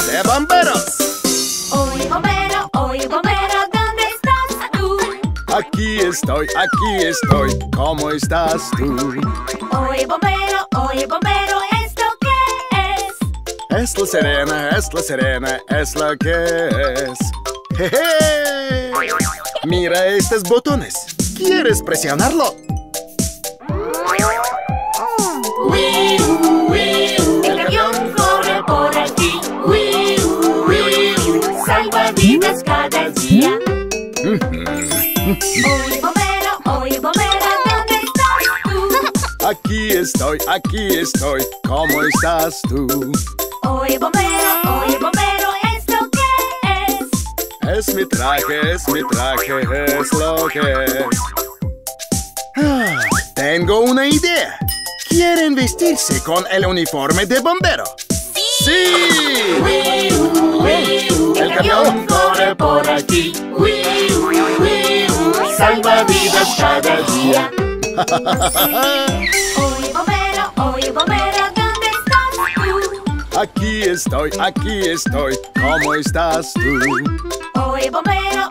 de bomberos. Oye, bombero, ¿dónde estás tú? Aquí estoy, ¿cómo estás tú? Oye, bombero, ¿esto qué es? Es la sirena, es lo que es. ¡Jeje! Mira estos botones. ¿Quieres presionarlo? El camión corre por aquí. Salva vidas cada día. Oye, bombero, ¿dónde estás tú? Aquí estoy, ¿cómo estás tú? Oye, bombero, ¿esto qué es? Es mi traje, es lo que es. Tengo una idea. ¿Quieren vestirse con el uniforme de bombero? ¡Sí! El camión corre por aquí. Salva vidas cada día. Oye, bombero, ¿dónde estás tú? Aquí estoy, ¿cómo estás tú? Oye, bombero,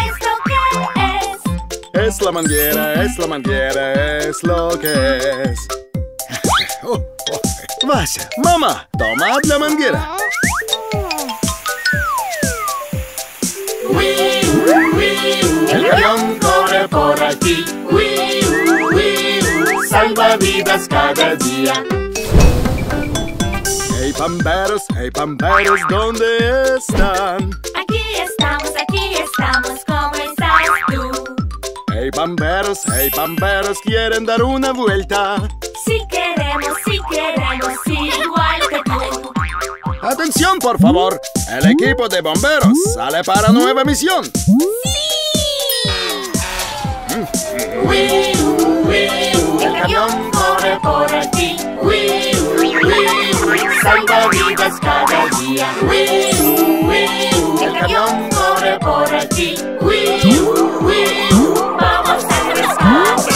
¿esto qué es? Es la manguera, es lo que es. Vaya, mamá, toma la manguera. El camión corre por aquí. Salva vidas cada día. Hey bomberos, ¿dónde están? Aquí estamos, ¿cómo estás tú? Hey bomberos, ¿quieren dar una vuelta? Si queremos, igual que tú. Atención, por favor. El equipo de bomberos sale para nueva misión. El camión corre por aquí. Salva vidas cada día. El camión corre por aquí. Vamos al rescate.